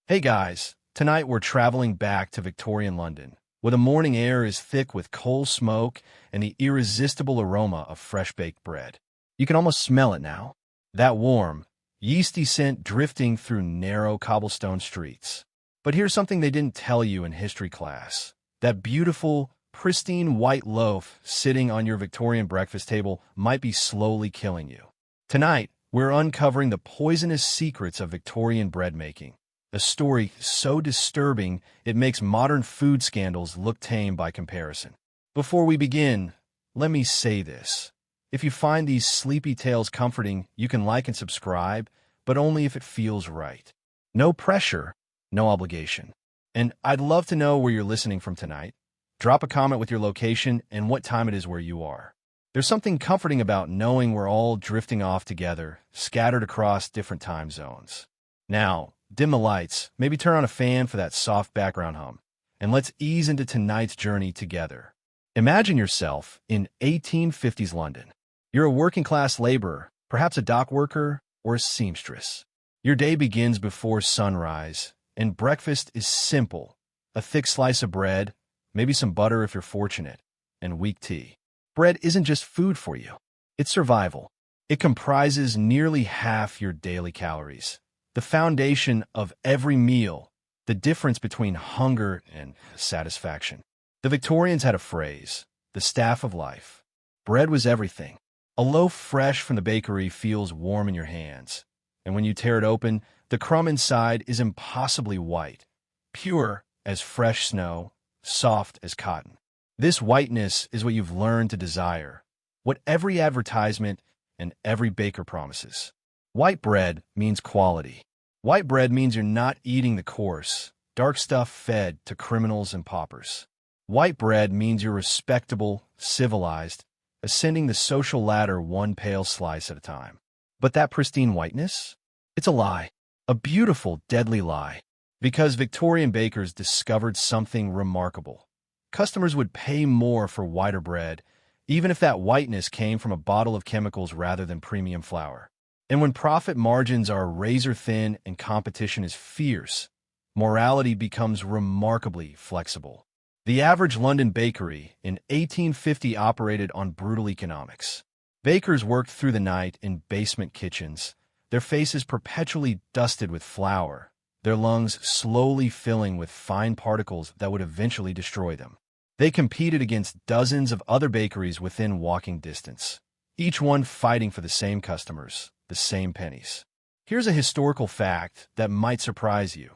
Hey guys, tonight we're traveling back to Victorian London, where the morning air is thick with coal smoke and the irresistible aroma of fresh-baked bread. You can almost smell it now. That warm, yeasty scent drifting through narrow cobblestone streets. But here's something they didn't tell you in history class. That beautiful, pristine white loaf sitting on your Victorian breakfast table might be slowly killing you. Tonight, we're uncovering the poisonous secrets of Victorian bread making. A story so disturbing it makes modern food scandals look tame by comparison. Before we begin, let me say this. If you find these sleepy tales comforting, you can like and subscribe, but only if it feels right. No pressure, no obligation. And I'd love to know where you're listening from tonight. Drop a comment with your location and what time it is where you are. There's something comforting about knowing we're all drifting off together, scattered across different time zones. Now, dim the lights, maybe turn on a fan for that soft background hum, and let's ease into tonight's journey together. Imagine yourself in 1850s London. You're a working-class laborer, perhaps a dock worker or a seamstress. Your day begins before sunrise, and breakfast is simple. A thick slice of bread, maybe some butter if you're fortunate, and weak tea. Bread isn't just food for you. It's survival. It comprises nearly half your daily calories. The foundation of every meal, the difference between hunger and satisfaction. The Victorians had a phrase, the staff of life. Bread was everything. A loaf fresh from the bakery feels warm in your hands, and when you tear it open, the crumb inside is impossibly white, pure as fresh snow, soft as cotton. This whiteness is what you've learned to desire, what every advertisement and every baker promises. White bread means quality. White bread means you're not eating the coarse, dark stuff fed to criminals and paupers. White bread means you're respectable, civilized, ascending the social ladder one pale slice at a time. But that pristine whiteness? It's a lie. A beautiful, deadly lie. Because Victorian bakers discovered something remarkable. Customers would pay more for whiter bread, even if that whiteness came from a bottle of chemicals rather than premium flour. And when profit margins are razor-thin and competition is fierce, morality becomes remarkably flexible. The average London bakery in 1850 operated on brutal economics. Bakers worked through the night in basement kitchens, their faces perpetually dusted with flour, their lungs slowly filling with fine particles that would eventually destroy them. They competed against dozens of other bakeries within walking distance, each one fighting for the same customers, the same pennies. Here's a historical fact that might surprise you.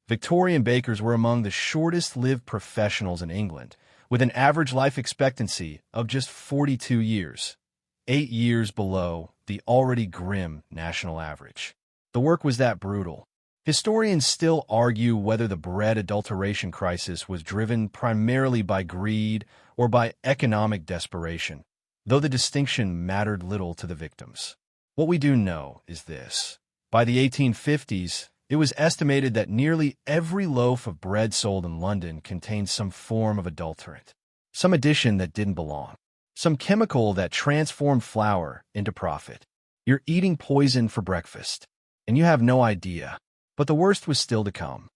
Victorian bakers were among the shortest-lived professionals in England, with an average life expectancy of just 42 years, 8 years below the already grim national average. The work was that brutal. Historians still argue whether the bread adulteration crisis was driven primarily by greed or by economic desperation, though the distinction mattered little to the victims. What we do know is this. By the 1850s, it was estimated that nearly every loaf of bread sold in London contained some form of adulterant, some addition that didn't belong, some chemical that transformed flour into profit. You're eating poison for breakfast, and you have no idea. But the worst was still to come.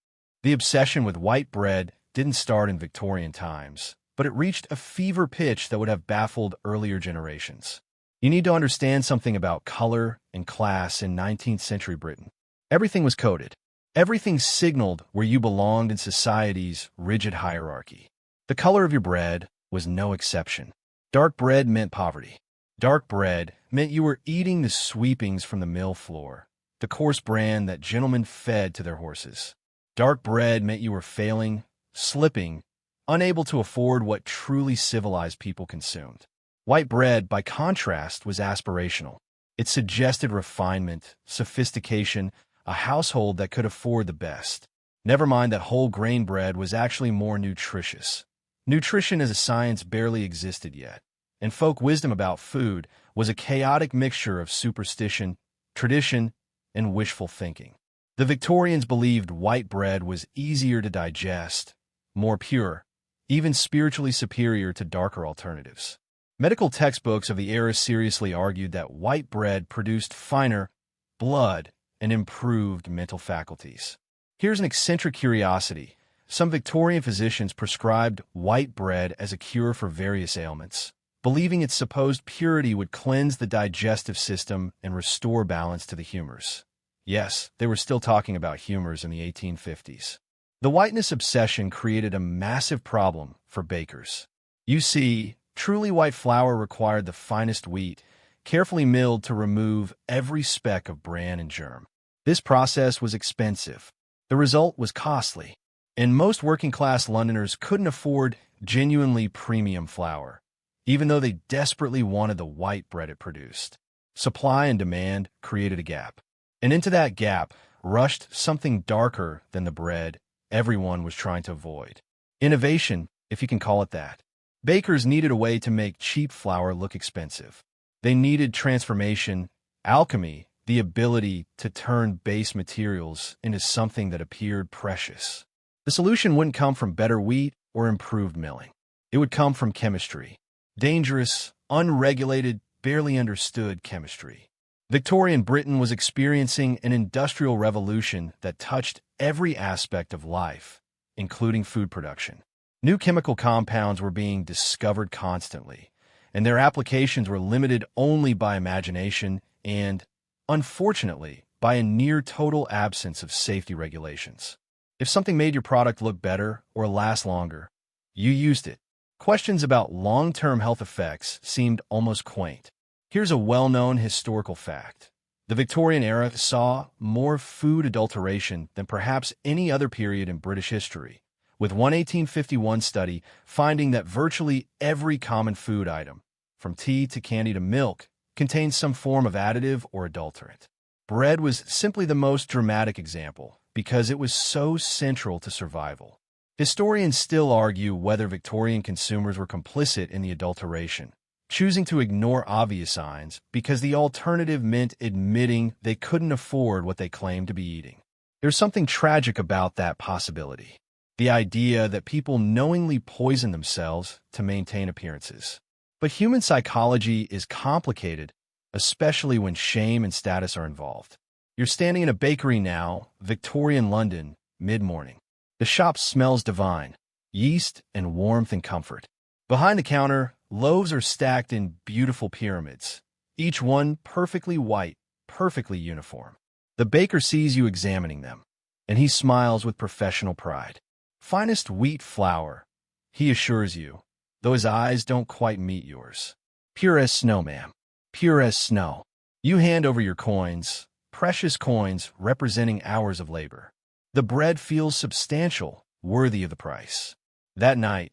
The obsession with white bread didn't start in Victorian times, but it reached a fever pitch that would have baffled earlier generations. You need to understand something about color and class in 19th century Britain. Everything was coded. Everything signaled where you belonged in society's rigid hierarchy. The color of your bread was no exception. Dark bread meant poverty. Dark bread meant you were eating the sweepings from the mill floor, the coarse bran that gentlemen fed to their horses. Dark bread meant you were failing, slipping, unable to afford what truly civilized people consumed. White bread, by contrast, was aspirational. It suggested refinement, sophistication, a household that could afford the best. Never mind that whole grain bread was actually more nutritious. Nutrition as a science barely existed yet, and folk wisdom about food was a chaotic mixture of superstition, tradition, and wishful thinking. The Victorians believed white bread was easier to digest, more pure, even spiritually superior to darker alternatives. Medical textbooks of the era seriously argued that white bread produced finer blood and improved mental faculties. Here's an eccentric curiosity. Some Victorian physicians prescribed white bread as a cure for various ailments, believing its supposed purity would cleanse the digestive system and restore balance to the humors. Yes, they were still talking about humors in the 1850s. The whiteness obsession created a massive problem for bakers. You see, truly white flour required the finest wheat, carefully milled to remove every speck of bran and germ. This process was expensive. The result was costly, and most working-class Londoners couldn't afford genuinely premium flour, even though they desperately wanted the white bread it produced. Supply and demand created a gap, and into that gap rushed something darker than the bread everyone was trying to avoid. Innovation, if you can call it that. Bakers needed a way to make cheap flour look expensive. They needed transformation, alchemy, the ability to turn base materials into something that appeared precious. The solution wouldn't come from better wheat or improved milling. It would come from chemistry. Dangerous, unregulated, barely understood chemistry. Victorian Britain was experiencing an industrial revolution that touched every aspect of life, including food production. New chemical compounds were being discovered constantly, and their applications were limited only by imagination and, unfortunately, by a near-total absence of safety regulations. If something made your product look better or last longer, you used it. Questions about long-term health effects seemed almost quaint. Here's a well-known historical fact. The Victorian era saw more food adulteration than perhaps any other period in British history, with one 1851 study finding that virtually every common food item, from tea to candy to milk, contained some form of additive or adulterant. Bread was simply the most dramatic example because it was so central to survival. Historians still argue whether Victorian consumers were complicit in the adulteration, choosing to ignore obvious signs because the alternative meant admitting they couldn't afford what they claimed to be eating. There's something tragic about that possibility. The idea that people knowingly poison themselves to maintain appearances. But human psychology is complicated, especially when shame and status are involved. You're standing in a bakery now, Victorian London, mid-morning. The shop smells divine, yeast and warmth and comfort. Behind the counter, loaves are stacked in beautiful pyramids, each one perfectly white, perfectly uniform. The baker sees you examining them, and he smiles with professional pride. Finest wheat flour, he assures you, though his eyes don't quite meet yours. Pure as snow, ma'am. Pure as snow. You hand over your coins, precious coins representing hours of labor. The bread feels substantial, worthy of the price. That night,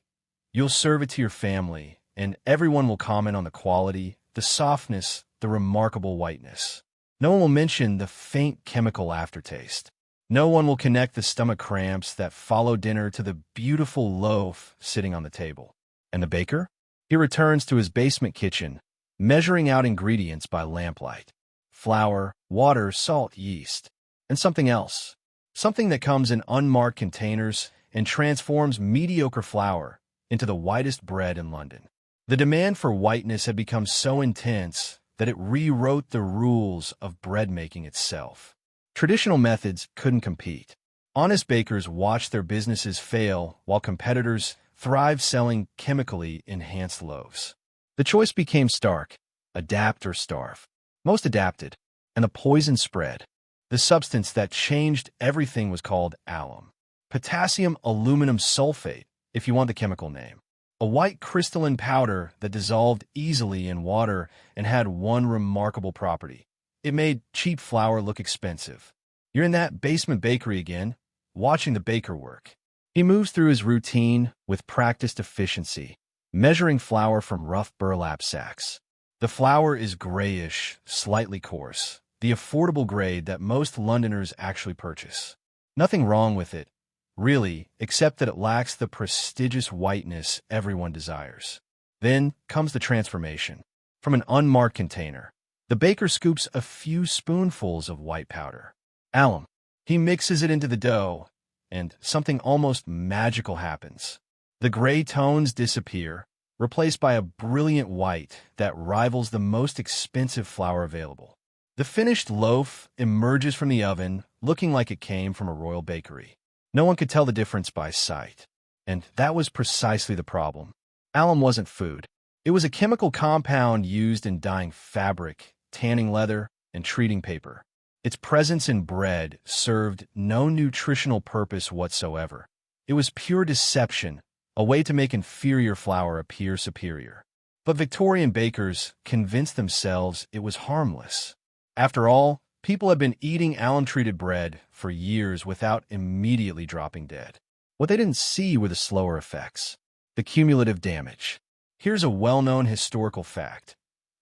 you'll serve it to your family, and everyone will comment on the quality, the softness, the remarkable whiteness. No one will mention the faint chemical aftertaste. No one will connect the stomach cramps that follow dinner to the beautiful loaf sitting on the table. And the baker? He returns to his basement kitchen, measuring out ingredients by lamplight. Flour, water, salt, yeast, and something else. Something that comes in unmarked containers and transforms mediocre flour into the whitest bread in London. The demand for whiteness had become so intense that it rewrote the rules of bread making itself. Traditional methods couldn't compete. Honest bakers watched their businesses fail while competitors thrived selling chemically enhanced loaves. The choice became stark: adapt or starve. Most adapted, and the poison spread. The substance that changed everything was called alum. Potassium aluminum sulfate, if you want the chemical name. A white crystalline powder that dissolved easily in water and had one remarkable property. It made cheap flour look expensive. You're in that basement bakery again, watching the baker work. He moves through his routine with practiced efficiency, measuring flour from rough burlap sacks. The flour is grayish, slightly coarse, the affordable grade that most Londoners actually purchase. Nothing wrong with it, really, except that it lacks the prestigious whiteness everyone desires. Then comes the transformation. From an unmarked container, the baker scoops a few spoonfuls of white powder. Alum. He mixes it into the dough, and something almost magical happens. The gray tones disappear, replaced by a brilliant white that rivals the most expensive flour available. The finished loaf emerges from the oven looking like it came from a royal bakery. No one could tell the difference by sight. And that was precisely the problem. Alum wasn't food. It was a chemical compound used in dyeing fabric, tanning leather, and treating paper. Its presence in bread served no nutritional purpose whatsoever. It was pure deception, a way to make inferior flour appear superior. But Victorian bakers convinced themselves it was harmless. After all, people had been eating alum-treated bread for years without immediately dropping dead. What they didn't see were the slower effects, the cumulative damage. Here's a well-known historical fact.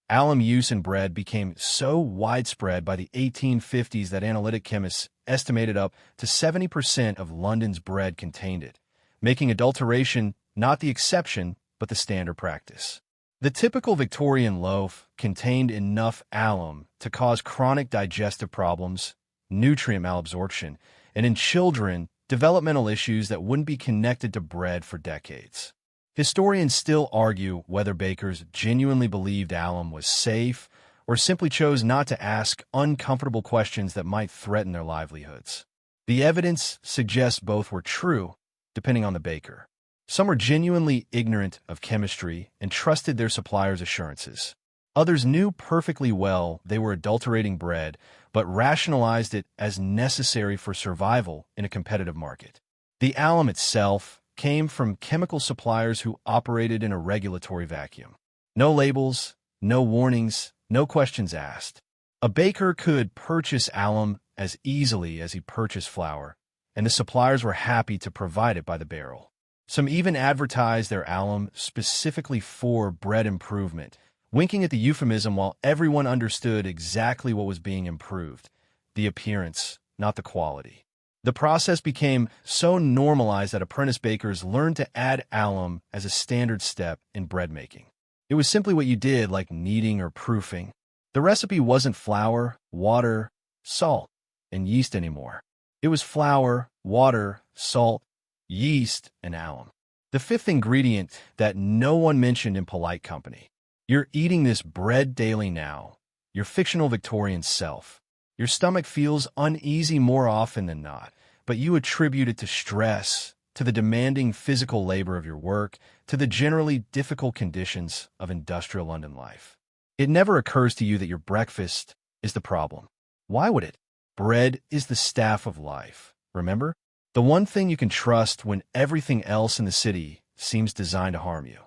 Alum use in bread became so widespread by the 1850s that analytic chemists estimated up to 70% of London's bread contained it, making adulteration not the exception but the standard practice. The typical Victorian loaf contained enough alum to cause chronic digestive problems, nutrient malabsorption, and in children, developmental issues that wouldn't be connected to bread for decades. Historians still argue whether bakers genuinely believed alum was safe or simply chose not to ask uncomfortable questions that might threaten their livelihoods. The evidence suggests both were true, depending on the baker. Some were genuinely ignorant of chemistry and trusted their suppliers' assurances. Others knew perfectly well they were adulterating bread, but rationalized it as necessary for survival in a competitive market. The alum itself came from chemical suppliers who operated in a regulatory vacuum. No labels, no warnings, no questions asked. A baker could purchase alum as easily as he purchased flour, and the suppliers were happy to provide it by the barrel. Some even advertised their alum specifically for bread improvement, winking at the euphemism while everyone understood exactly what was being improved: the appearance, not the quality. The process became so normalized that apprentice bakers learned to add alum as a standard step in bread making. It was simply what you did, like kneading or proofing. The recipe wasn't flour, water, salt, and yeast anymore. It was flour, water, salt, yeast, and alum. The fifth ingredient that no one mentioned in polite company. You're eating this bread daily now, your fictional Victorian self. Your stomach feels uneasy more often than not, but you attribute it to stress, to the demanding physical labor of your work, to the generally difficult conditions of industrial London life. It never occurs to you that your breakfast is the problem. Why would it? Bread is the staff of life, remember? The one thing you can trust when everything else in the city seems designed to harm you.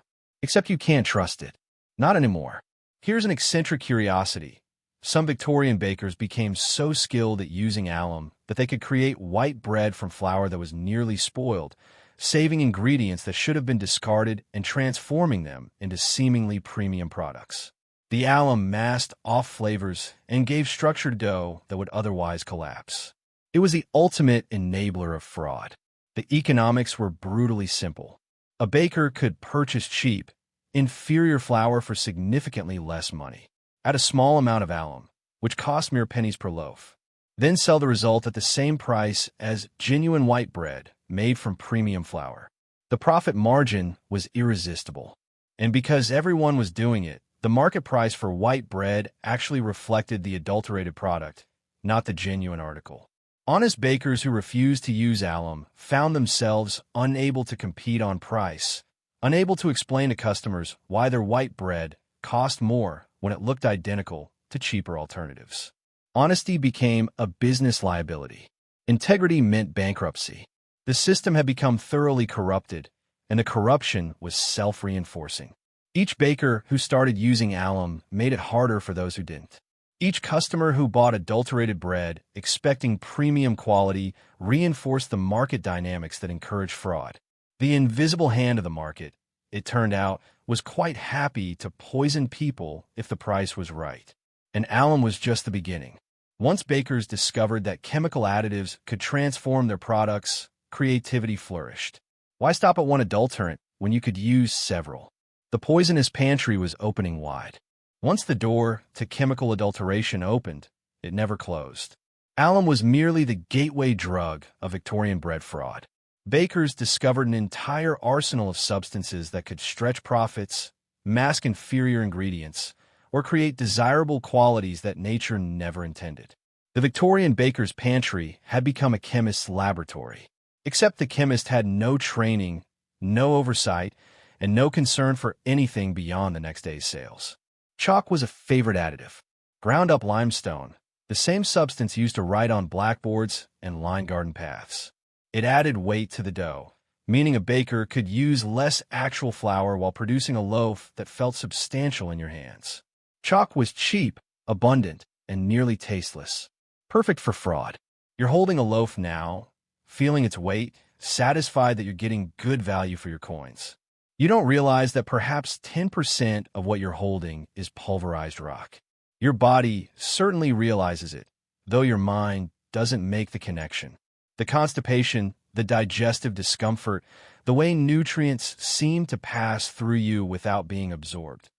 Except you can't trust it. Not anymore. Here's an eccentric curiosity. Some Victorian bakers became so skilled at using alum that they could create white bread from flour that was nearly spoiled, saving ingredients that should have been discarded and transforming them into seemingly premium products. The alum masked off flavors and gave structure to dough that would otherwise collapse. It was the ultimate enabler of fraud. The economics were brutally simple. A baker could purchase cheap, inferior flour for significantly less money, at a small amount of alum, which cost mere pennies per loaf, then sell the result at the same price as genuine white bread made from premium flour. The profit margin was irresistible, and because everyone was doing it, the market price for white bread actually reflected the adulterated product, not the genuine article. Honest bakers who refused to use alum found themselves unable to compete on price, unable to explain to customers why their white bread cost more when it looked identical to cheaper alternatives. Honesty became a business liability. Integrity meant bankruptcy. The system had become thoroughly corrupted, and the corruption was self-reinforcing. Each baker who started using alum made it harder for those who didn't. Each customer who bought adulterated bread, expecting premium quality, reinforced the market dynamics that encouraged fraud. The invisible hand of the market, it turned out, was quite happy to poison people if the price was right. And alum was just the beginning. Once bakers discovered that chemical additives could transform their products, creativity flourished. Why stop at one adulterant when you could use several? The poisonous pantry was opening wide. Once the door to chemical adulteration opened, it never closed. Alum was merely the gateway drug of Victorian bread fraud. Bakers discovered an entire arsenal of substances that could stretch profits, mask inferior ingredients, or create desirable qualities that nature never intended. The Victorian baker's pantry had become a chemist's laboratory, except the chemist had no training, no oversight, and no concern for anything beyond the next day's sales. Chalk was a favorite additive. Ground-up limestone, the same substance used to write on blackboards and line garden paths. It added weight to the dough, meaning a baker could use less actual flour while producing a loaf that felt substantial in your hands. Chalk was cheap, abundant, and nearly tasteless. Perfect for fraud. You're holding a loaf now, feeling its weight, satisfied that you're getting good value for your coins. You don't realize that perhaps 10% of what you're holding is pulverized rock. Your body certainly realizes it, though your mind doesn't make the connection. The constipation, the digestive discomfort, the way nutrients seem to pass through you without being absorbed.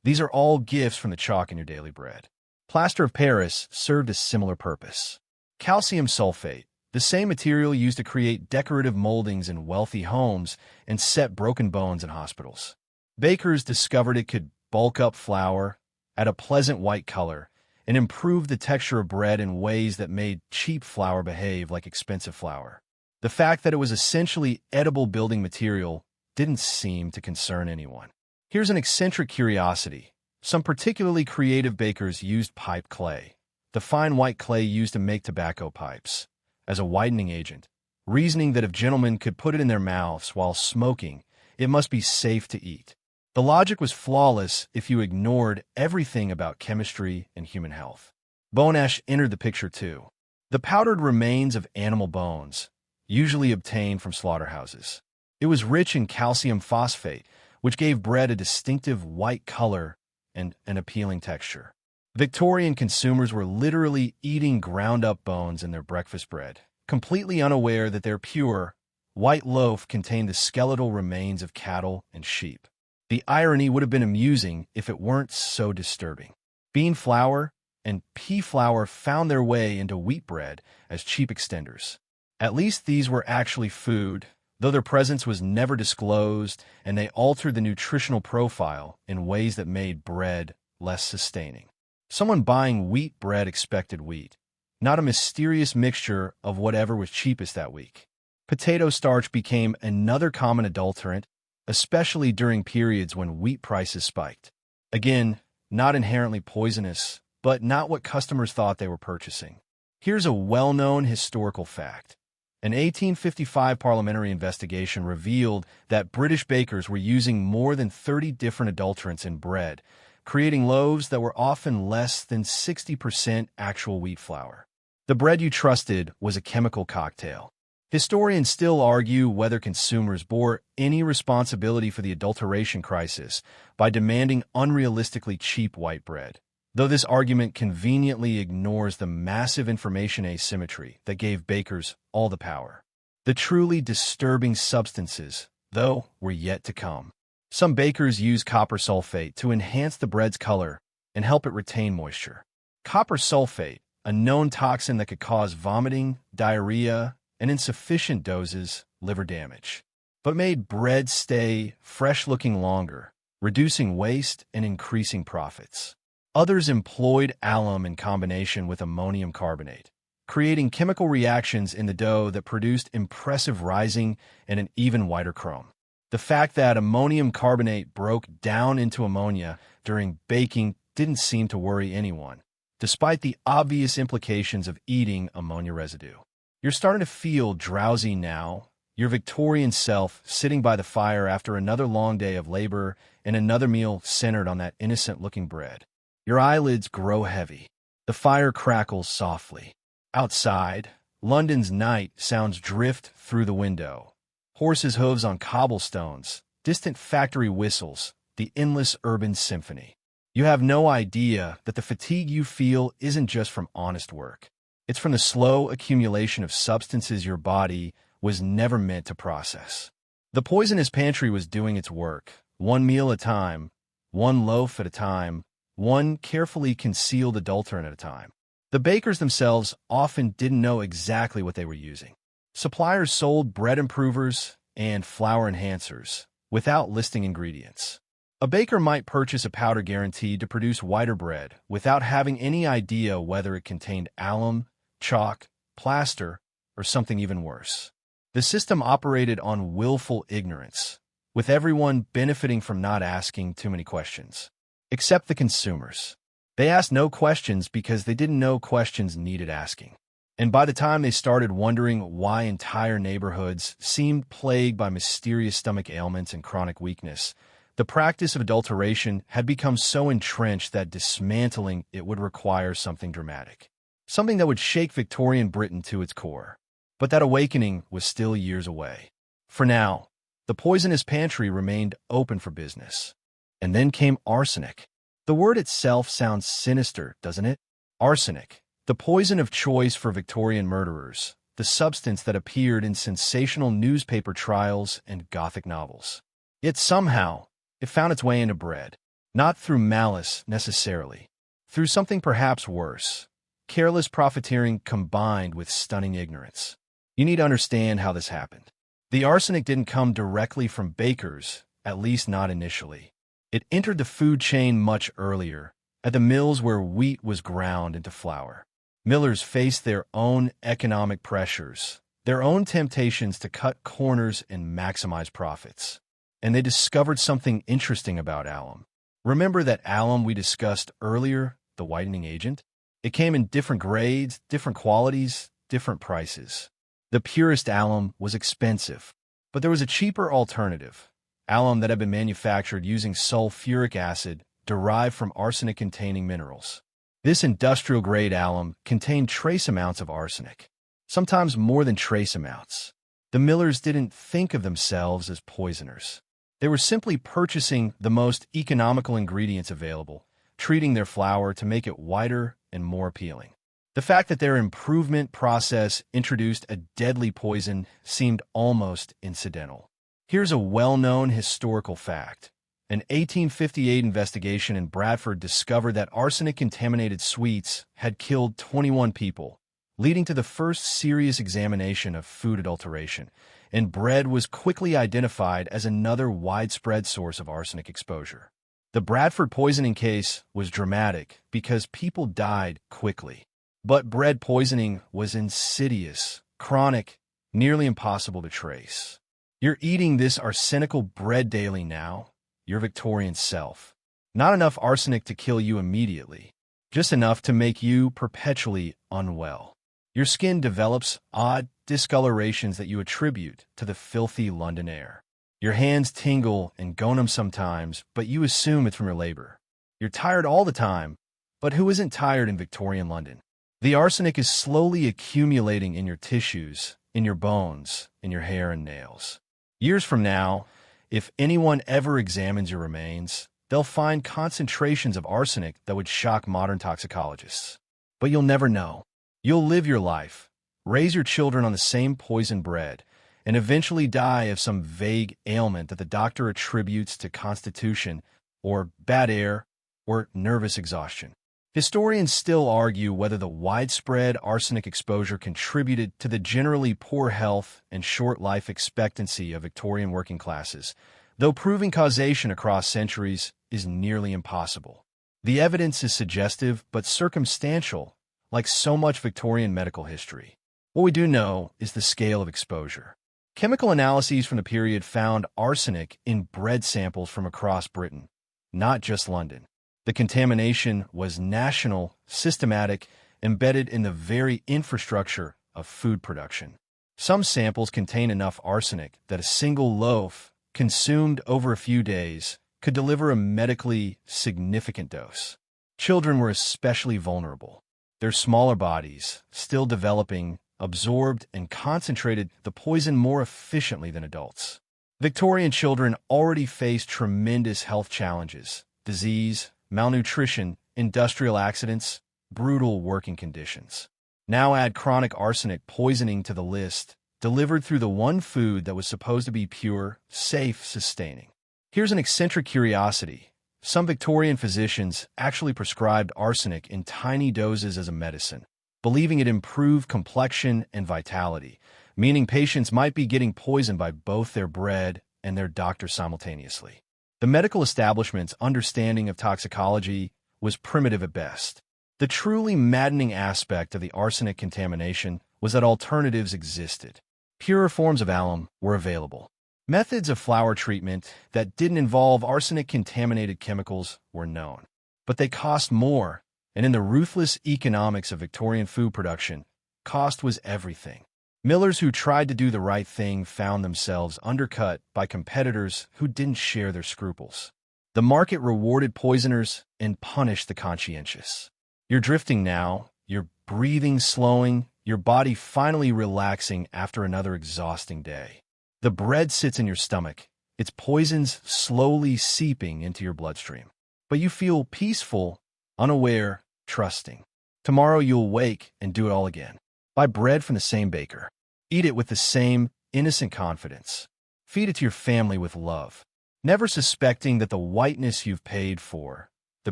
These are all gifts from the chalk in your daily bread. Plaster of Paris served a similar purpose. Calcium sulfate, the same material used to create decorative moldings in wealthy homes and set broken bones in hospitals. Bakers discovered it could bulk up flour, add a pleasant white color, and improve the texture of bread in ways that made cheap flour behave like expensive flour. The fact that it was essentially edible building material didn't seem to concern anyone. Here's an eccentric curiosity. Some particularly creative bakers used pipe clay, the fine white clay used to make tobacco pipes, as a whitening agent, reasoning that if gentlemen could put it in their mouths while smoking, it must be safe to eat. The logic was flawless if you ignored everything about chemistry and human health. Bone ash entered the picture too. The powdered remains of animal bones, usually obtained from slaughterhouses. It was rich in calcium phosphate, which gave bread a distinctive white color and an appealing texture. Victorian consumers were literally eating ground-up bones in their breakfast bread, completely unaware that their pure, white loaf contained the skeletal remains of cattle and sheep. The irony would have been amusing if it weren't so disturbing. Bean flour and pea flour found their way into wheat bread as cheap extenders. At least these were actually food, though their presence was never disclosed, and they altered the nutritional profile in ways that made bread less sustaining. Someone buying wheat bread expected wheat, not a mysterious mixture of whatever was cheapest that week. Potato starch became another common adulterant, especially during periods when wheat prices spiked. Again, not inherently poisonous, but not what customers thought they were purchasing. Here's a well-known historical fact. An 1855 parliamentary investigation revealed that British bakers were using more than 30 different adulterants in bread, creating loaves that were often less than 60% actual wheat flour. The bread you trusted was a chemical cocktail. Historians still argue whether consumers bore any responsibility for the adulteration crisis by demanding unrealistically cheap white bread, though this argument conveniently ignores the massive information asymmetry that gave bakers all the power. The truly disturbing substances, though, were yet to come. Some bakers use copper sulfate to enhance the bread's color and help it retain moisture. Copper sulfate, a known toxin that could cause vomiting, diarrhea, and in sufficient doses, liver damage, but made bread stay fresh-looking longer, reducing waste and increasing profits. Others employed alum in combination with ammonium carbonate, creating chemical reactions in the dough that produced impressive rising and an even whiter chrome. The fact that ammonium carbonate broke down into ammonia during baking didn't seem to worry anyone, despite the obvious implications of eating ammonia residue. You're starting to feel drowsy now, your Victorian self sitting by the fire after another long day of labor and another meal centered on that innocent-looking bread. Your eyelids grow heavy. The fire crackles softly. Outside, London's night sounds drift through the window. Horses' hooves on cobblestones, distant factory whistles, the endless urban symphony. You have no idea that the fatigue you feel isn't just from honest work. It's from the slow accumulation of substances your body was never meant to process. The poisonous pantry was doing its work, one meal at a time, one loaf at a time, one carefully concealed adulterant at a time. The bakers themselves often didn't know exactly what they were using. Suppliers sold bread improvers and flour enhancers without listing ingredients. A baker might purchase a powder guaranteed to produce whiter bread without having any idea whether it contained alum, chalk, plaster, or something even worse. The system operated on willful ignorance, with everyone benefiting from not asking too many questions, except the consumers. They asked no questions because they didn't know questions needed asking. And by the time they started wondering why entire neighborhoods seemed plagued by mysterious stomach ailments and chronic weakness, the practice of adulteration had become so entrenched that dismantling it would require something dramatic, something that would shake Victorian Britain to its core. But that awakening was still years away. For now, the poisonous pantry remained open for business. And then came arsenic. The word itself sounds sinister, doesn't it? Arsenic, the poison of choice for Victorian murderers, the substance that appeared in sensational newspaper trials and Gothic novels. Yet somehow, it found its way into bread, not through malice necessarily, through something perhaps worse, careless profiteering combined with stunning ignorance. You need to understand how this happened. The arsenic didn't come directly from bakers, at least not initially. It entered the food chain much earlier, at the mills where wheat was ground into flour. Millers faced their own economic pressures, their own temptations to cut corners and maximize profits. And they discovered something interesting about alum. Remember that alum we discussed earlier, the whitening agent? It came in different grades, different qualities, different prices. The purest alum was expensive, but there was a cheaper alternative, alum that had been manufactured using sulfuric acid derived from arsenic-containing minerals. This industrial-grade alum contained trace amounts of arsenic, sometimes more than trace amounts. The millers didn't think of themselves as poisoners. They were simply purchasing the most economical ingredients available, treating their flour to make it whiter and more appealing. The fact that their improvement process introduced a deadly poison seemed almost incidental. Here's a well-known historical fact. An 1858 investigation in Bradford discovered that arsenic-contaminated sweets had killed 21 people, leading to the first serious examination of food adulteration, and bread was quickly identified as another widespread source of arsenic exposure. The Bradford poisoning case was dramatic because people died quickly. But bread poisoning was insidious, chronic, nearly impossible to trace. You're eating this arsenical bread daily now, your Victorian self. Not enough arsenic to kill you immediately, just enough to make you perpetually unwell. Your skin develops odd discolorations that you attribute to the filthy London air. Your hands tingle and go numb sometimes, but you assume it's from your labor. You're tired all the time, but who isn't tired in Victorian London? The arsenic is slowly accumulating in your tissues, in your bones, in your hair and nails. Years from now, if anyone ever examines your remains, they'll find concentrations of arsenic that would shock modern toxicologists. But you'll never know. You'll live your life, raise your children on the same poisoned bread, and eventually die of some vague ailment that the doctor attributes to constitution, or bad air, or nervous exhaustion. Historians still argue whether the widespread arsenic exposure contributed to the generally poor health and short life expectancy of Victorian working classes, though proving causation across centuries is nearly impossible. The evidence is suggestive but circumstantial, like so much Victorian medical history. What we do know is the scale of exposure. Chemical analyses from the period found arsenic in bread samples from across Britain, not just London. The contamination was national, systematic, embedded in the very infrastructure of food production. Some samples contain enough arsenic that a single loaf, consumed over a few days, could deliver a medically significant dose. Children were especially vulnerable. Their smaller bodies, still developing, absorbed and concentrated the poison more efficiently than adults. Victorian children already faced tremendous health challenges, disease, malnutrition, industrial accidents, brutal working conditions. Now add chronic arsenic poisoning to the list, delivered through the one food that was supposed to be pure, safe, sustaining. Here's an eccentric curiosity. Some Victorian physicians actually prescribed arsenic in tiny doses as a medicine, believing it improved complexion and vitality, meaning patients might be getting poisoned by both their bread and their doctor simultaneously. The medical establishment's understanding of toxicology was primitive at best. The truly maddening aspect of the arsenic contamination was that alternatives existed. Purer forms of alum were available. Methods of flour treatment that didn't involve arsenic-contaminated chemicals were known. But they cost more, and in the ruthless economics of Victorian food production, cost was everything. Millers who tried to do the right thing found themselves undercut by competitors who didn't share their scruples. The market rewarded poisoners and punished the conscientious. You're drifting now, your breathing slowing, your body finally relaxing after another exhausting day. The bread sits in your stomach, its poisons slowly seeping into your bloodstream. But you feel peaceful, unaware, trusting. Tomorrow you'll wake and do it all again. Buy bread from the same baker. Eat it with the same innocent confidence. Feed it to your family with love, never suspecting that the whiteness you've paid for, the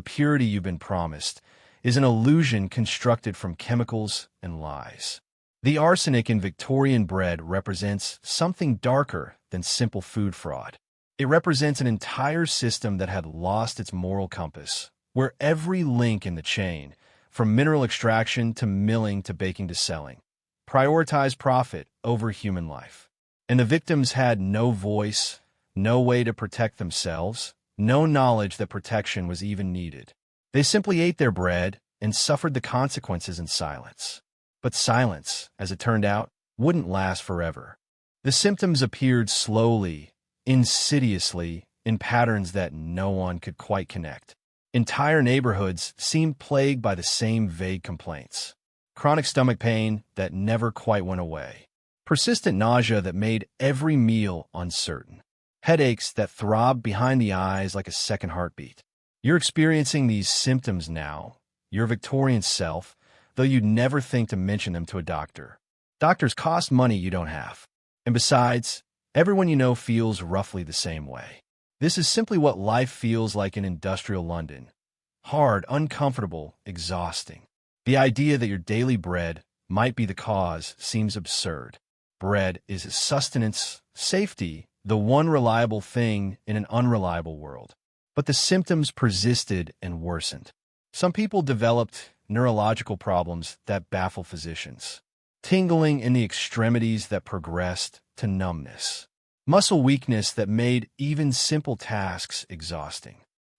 purity you've been promised, is an illusion constructed from chemicals and lies. The arsenic in Victorian bread represents something darker than simple food fraud. It represents an entire system that had lost its moral compass, where every link in the chain, from mineral extraction to milling to baking to selling, prioritized profit over human life. And the victims had no voice, no way to protect themselves, no knowledge that protection was even needed. They simply ate their bread and suffered the consequences in silence. But silence, as it turned out, wouldn't last forever. The symptoms appeared slowly, insidiously, in patterns that no one could quite connect. Entire neighborhoods seemed plagued by the same vague complaints. Chronic stomach pain that never quite went away. Persistent nausea that made every meal uncertain. Headaches that throbbed behind the eyes like a second heartbeat. You're experiencing these symptoms now, your Victorian self, though you'd never think to mention them to a doctor. Doctors cost money you don't have. And besides, everyone you know feels roughly the same way. This is simply what life feels like in industrial London. Hard, uncomfortable, exhausting. The idea that your daily bread might be the cause seems absurd. Bread is sustenance, safety, the one reliable thing in an unreliable world. But the symptoms persisted and worsened. Some people developed neurological problems that baffle physicians. Tingling in the extremities that progressed to numbness. Muscle weakness that made even simple tasks exhausting.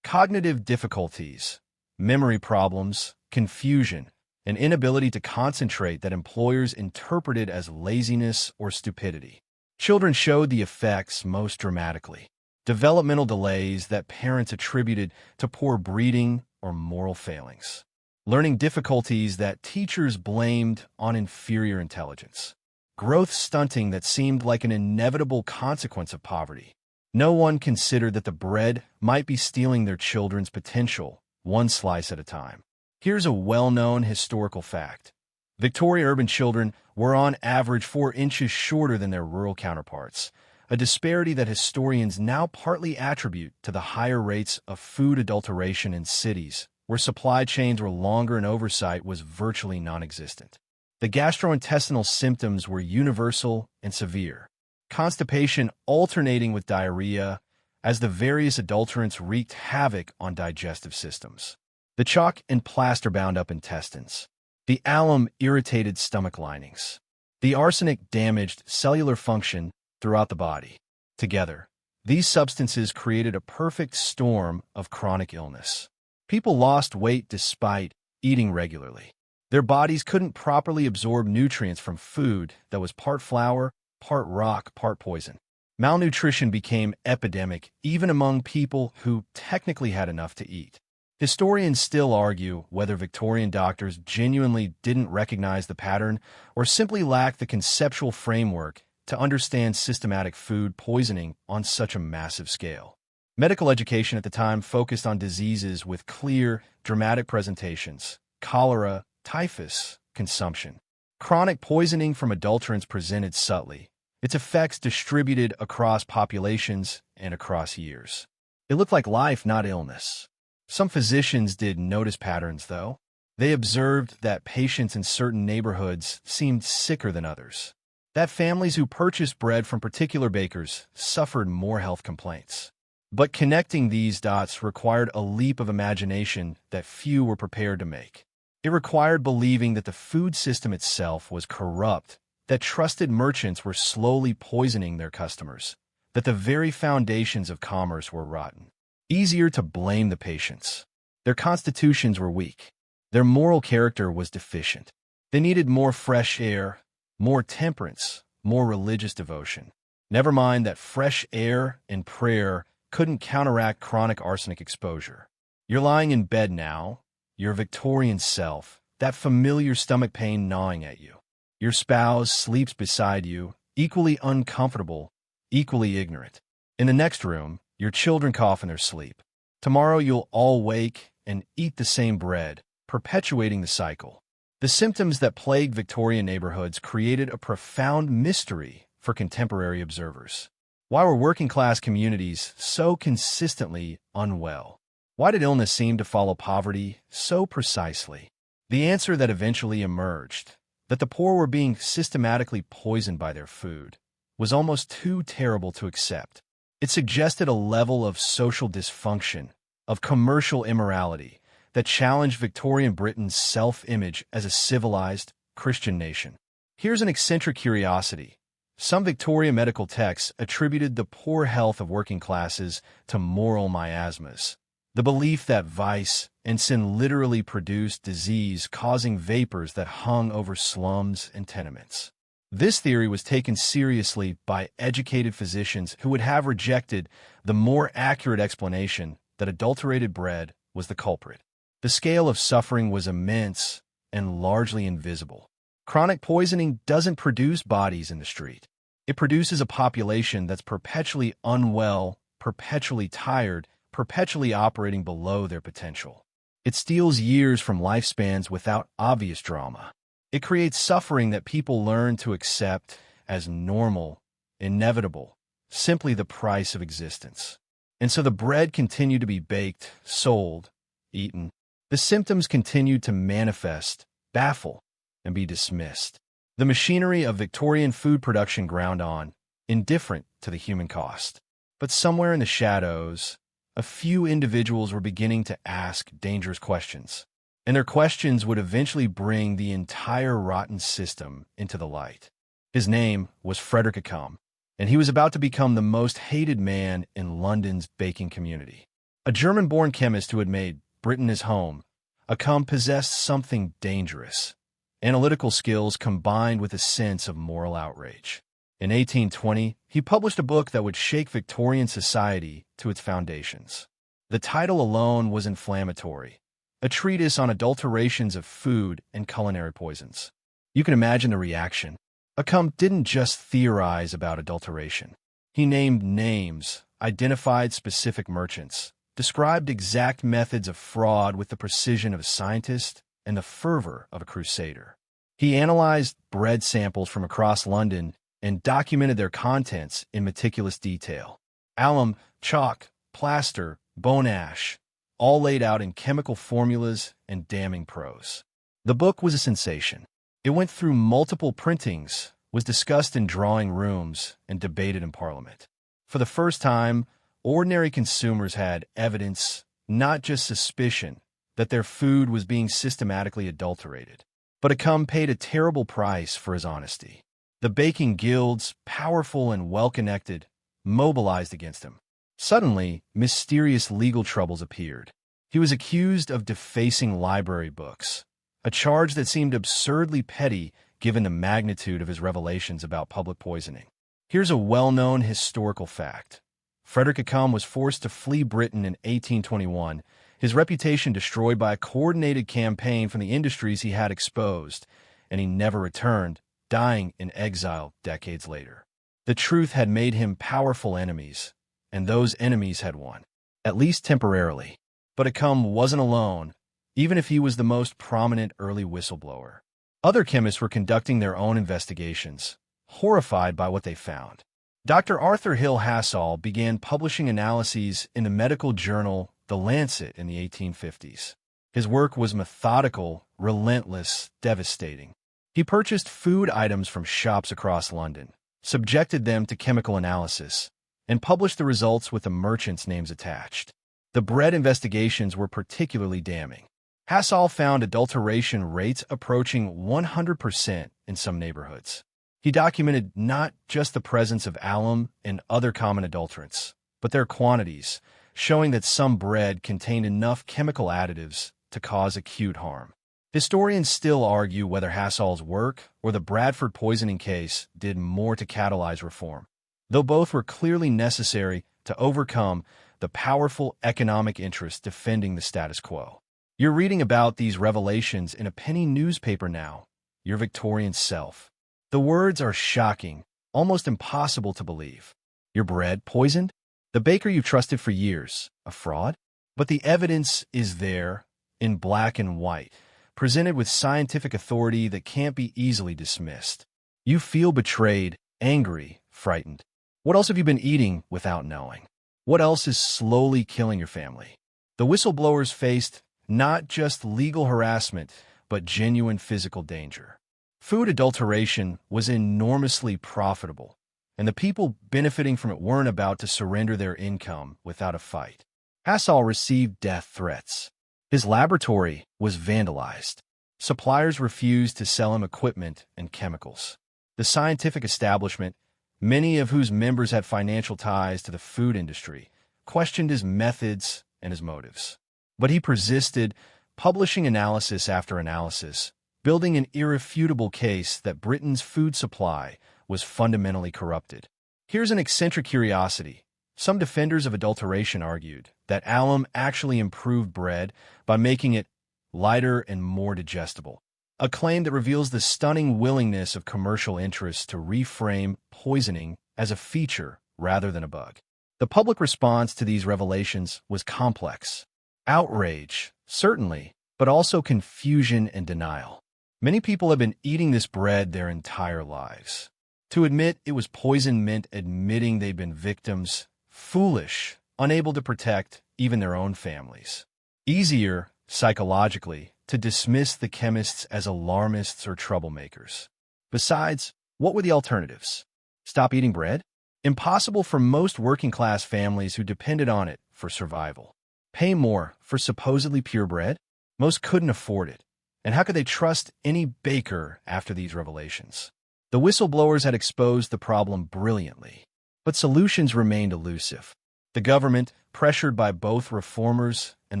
Cognitive difficulties, memory problems, confusion, an inability to concentrate that employers interpreted as laziness or stupidity. Children showed the effects most dramatically. Developmental delays that parents attributed to poor breeding or moral failings. Learning difficulties that teachers blamed on inferior intelligence. Growth stunting that seemed like an inevitable consequence of poverty. No one considered that the bread might be stealing their children's potential, one slice at a time. Here's a well-known historical fact. Victorian urban children were on average 4 inches shorter than their rural counterparts, a disparity that historians now partly attribute to the higher rates of food adulteration in cities, where supply chains were longer and oversight was virtually non-existent. The gastrointestinal symptoms were universal and severe, constipation alternating with diarrhea as the various adulterants wreaked havoc on digestive systems. The chalk and plaster bound up intestines. The alum irritated stomach linings. The arsenic damaged cellular function throughout the body. Together, these substances created a perfect storm of chronic illness. People lost weight despite eating regularly. Their bodies couldn't properly absorb nutrients from food that was part flour, part rock, part poison. Malnutrition became epidemic even among people who technically had enough to eat. Historians still argue whether Victorian doctors genuinely didn't recognize the pattern or simply lacked the conceptual framework to understand systematic food poisoning on such a massive scale. Medical education at the time focused on diseases with clear, dramatic presentations: cholera, typhus, consumption. Chronic poisoning from adulterants presented subtly, its effects distributed across populations and across years. It looked like life, not illness. Some physicians did notice patterns, though. They observed that patients in certain neighborhoods seemed sicker than others, that families who purchased bread from particular bakers suffered more health complaints. But connecting these dots required a leap of imagination that few were prepared to make. It required believing that the food system itself was corrupt, that trusted merchants were slowly poisoning their customers, that the very foundations of commerce were rotten. Easier to blame the patients. Their constitutions were weak. Their moral character was deficient. They needed more fresh air, more temperance, more religious devotion. Never mind that fresh air and prayer couldn't counteract chronic arsenic exposure. You're lying in bed now, your Victorian self, that familiar stomach pain gnawing at you. Your spouse sleeps beside you, equally uncomfortable, equally ignorant. In the next room, your children cough in their sleep. Tomorrow you'll all wake and eat the same bread, perpetuating the cycle. The symptoms that plagued Victorian neighborhoods created a profound mystery for contemporary observers. Why were working-class communities so consistently unwell? Why did illness seem to follow poverty so precisely? The answer that eventually emerged, that the poor were being systematically poisoned by their food, was almost too terrible to accept. It suggested a level of social dysfunction, of commercial immorality, that challenged Victorian Britain's self-image as a civilized, Christian nation. Here's an eccentric curiosity. Some Victorian medical texts attributed the poor health of working classes to moral miasmas, the belief that vice and sin literally produced disease causing vapors that hung over slums and tenements. This theory was taken seriously by educated physicians who would have rejected the more accurate explanation that adulterated bread was the culprit. The scale of suffering was immense and largely invisible. Chronic poisoning doesn't produce bodies in the street. It produces a population that's perpetually unwell, perpetually tired, perpetually operating below their potential. It steals years from lifespans without obvious drama. It creates suffering that people learn to accept as normal, inevitable, simply the price of existence. And so the bread continued to be baked, sold, eaten. The symptoms continued to manifest, baffle, and be dismissed. The machinery of Victorian food production ground on, indifferent to the human cost. But somewhere in the shadows, a few individuals were beginning to ask dangerous questions. And their questions would eventually bring the entire rotten system into the light. His name was Frederick Acomb, and he was about to become the most hated man in London's baking community. A German-born chemist who had made Britain his home, Acomb possessed something dangerous, analytical skills combined with a sense of moral outrage. In 1820, he published a book that would shake Victorian society to its foundations. The title alone was inflammatory. A treatise on adulterations of food and culinary poisons. You can imagine the reaction. Acomb didn't just theorize about adulteration. He named names, identified specific merchants, described exact methods of fraud with the precision of a scientist and the fervor of a crusader. He analyzed bread samples from across London and documented their contents in meticulous detail. Alum, chalk, plaster, bone ash, all laid out in chemical formulas and damning prose. The book was a sensation. It went through multiple printings, was discussed in drawing rooms, and debated in Parliament. For the first time, ordinary consumers had evidence, not just suspicion, that their food was being systematically adulterated. But Acomb paid a terrible price for his honesty. The baking guilds, powerful and well-connected, mobilized against him. Suddenly, mysterious legal troubles appeared. He was accused of defacing library books, a charge that seemed absurdly petty given the magnitude of his revelations about public poisoning. Here's a well-known historical fact. Frederick Acomb was forced to flee Britain in 1821, his reputation destroyed by a coordinated campaign from the industries he had exposed, and he never returned, dying in exile decades later. The truth had made him powerful enemies, and those enemies had won, at least temporarily. But Acomb wasn't alone, even if he was the most prominent early whistleblower. Other chemists were conducting their own investigations, horrified by what they found. Dr. Arthur Hill Hassall began publishing analyses in the medical journal The Lancet in the 1850s. His work was methodical, relentless, devastating. He purchased food items from shops across London, subjected them to chemical analysis, and published the results with the merchants' names attached. The bread investigations were particularly damning. Hassall found adulteration rates approaching 100% in some neighborhoods. He documented not just the presence of alum and other common adulterants, but their quantities, showing that some bread contained enough chemical additives to cause acute harm. Historians still argue whether Hassall's work or the Bradford poisoning case did more to catalyze reform, though both were clearly necessary to overcome the powerful economic interests defending the status quo. You're reading about these revelations in a penny newspaper now, your Victorian self. The words are shocking, almost impossible to believe. Your bread poisoned? The baker you trusted for years, a fraud? But the evidence is there, in black and white, presented with scientific authority that can't be easily dismissed. You feel betrayed, angry, frightened. What else have you been eating without knowing? What else is slowly killing your family? The whistleblowers faced not just legal harassment, but genuine physical danger. Food adulteration was enormously profitable, and the people benefiting from it weren't about to surrender their income without a fight. Hassall received death threats. His laboratory was vandalized. Suppliers refused to sell him equipment and chemicals. The scientific establishment, many of whose members had financial ties to the food industry, questioned his methods and his motives. But he persisted, publishing analysis after analysis, building an irrefutable case that Britain's food supply was fundamentally corrupted. Here's an eccentric curiosity. Some defenders of adulteration argued that alum actually improved bread by making it lighter and more digestible, a claim that reveals the stunning willingness of commercial interests to reframe poisoning as a feature rather than a bug. The public response to these revelations was complex. Outrage, certainly, but also confusion and denial. Many people have been eating this bread their entire lives. To admit it was poison meant admitting they'd been victims, foolish, unable to protect even their own families. Easier, psychologically, to dismiss the chemists as alarmists or troublemakers. Besides, what were the alternatives? Stop eating bread? Impossible for most working-class families who depended on it for survival. Pay more for supposedly pure bread? Most couldn't afford it. And how could they trust any baker after these revelations? The whistleblowers had exposed the problem brilliantly, but solutions remained elusive. The government, pressured by both reformers and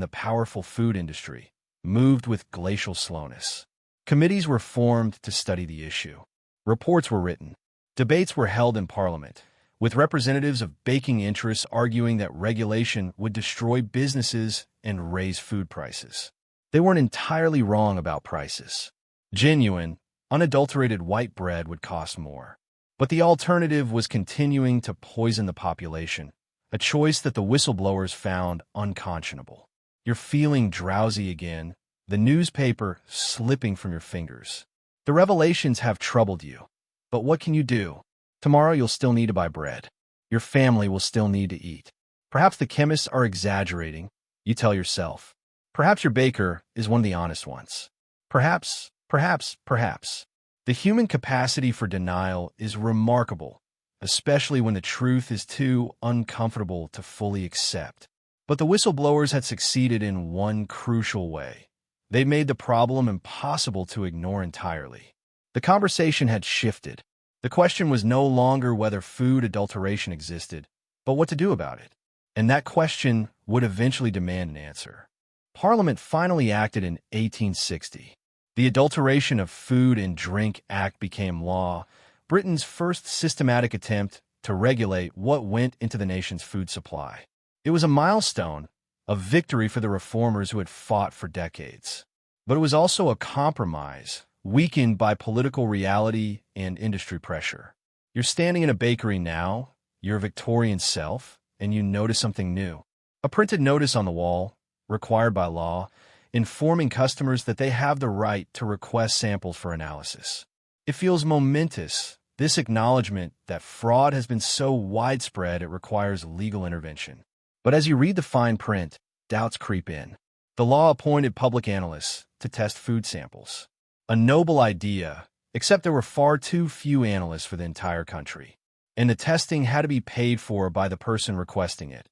the powerful food industry, moved with glacial slowness. Committees were formed to study the issue. Reports were written. Debates were held in Parliament, with representatives of baking interests arguing that regulation would destroy businesses and raise food prices. They weren't entirely wrong about prices. Genuine, unadulterated white bread would cost more. But the alternative was continuing to poison the population, a choice that the whistleblowers found unconscionable. You're feeling drowsy again, the newspaper slipping from your fingers. The revelations have troubled you. But what can you do? Tomorrow you'll still need to buy bread. Your family will still need to eat. Perhaps the chemists are exaggerating, you tell yourself. Perhaps your baker is one of the honest ones. Perhaps. The human capacity for denial is remarkable, especially when the truth is too uncomfortable to fully accept. But the whistleblowers had succeeded in one crucial way. They made the problem impossible to ignore entirely. The conversation had shifted. The question was no longer whether food adulteration existed, but what to do about it. And that question would eventually demand an answer. Parliament finally acted in 1860. The Adulteration of Food and Drink Act became law, Britain's first systematic attempt to regulate what went into the nation's food supply. It was a milestone, a victory for the reformers who had fought for decades. But it was also a compromise, weakened by political reality and industry pressure. You're standing in a bakery now, your Victorian self, and you notice something new. A printed notice on the wall, required by law, informing customers that they have the right to request samples for analysis. It feels momentous, this acknowledgement that fraud has been so widespread it requires legal intervention. But as you read the fine print, doubts creep in. The law appointed public analysts to test food samples. A noble idea, except there were far too few analysts for the entire country. and the testing had to be paid for by the person requesting it,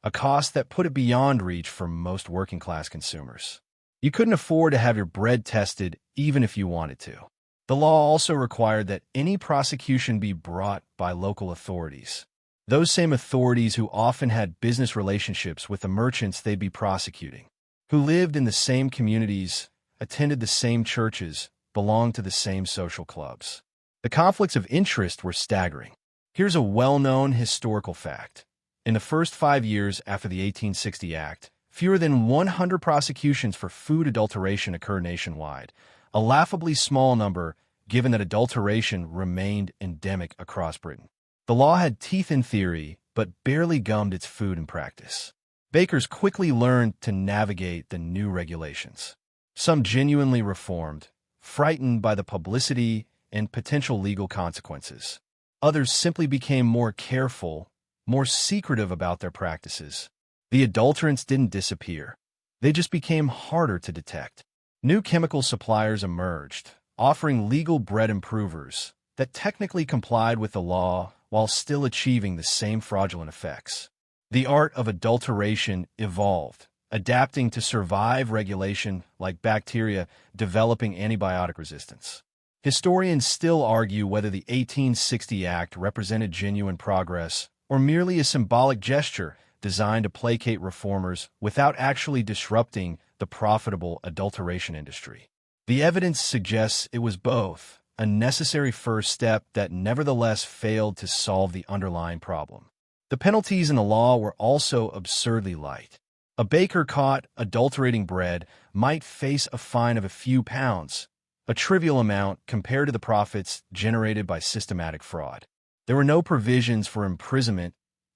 a cost that put it beyond reach for most working-class consumers. You couldn't afford to have your bread tested even if you wanted to. The law also required that any prosecution be brought by local authorities. Those same authorities who often had business relationships with the merchants they'd be prosecuting, who lived in the same communities, attended the same churches, belonged to the same social clubs. The conflicts of interest were staggering. Here's a well-known historical fact. In the first 5 years after the 1860 Act, fewer than 100 prosecutions for food adulteration occurred nationwide, a laughably small number given that adulteration remained endemic across Britain. The law had teeth in theory, but barely gummed its food in practice. Bakers quickly learned to navigate the new regulations. Some genuinely reformed, frightened by the publicity and potential legal consequences. Others simply became more careful, more secretive about their practices. The adulterants didn't disappear. They just became harder to detect. New chemical suppliers emerged, offering legal bread improvers that technically complied with the law while still achieving the same fraudulent effects. The art of adulteration evolved, adapting to survive regulation like bacteria developing antibiotic resistance. Historians still argue whether the 1860 Act represented genuine progress or merely a symbolic gesture designed to placate reformers without actually disrupting the profitable adulteration industry. The evidence suggests it was both, a necessary first step that nevertheless failed to solve the underlying problem. The penalties in the law were also absurdly light. A baker caught adulterating bread might face a fine of a few pounds, a trivial amount compared to the profits generated by systematic fraud. There were no provisions for imprisonment,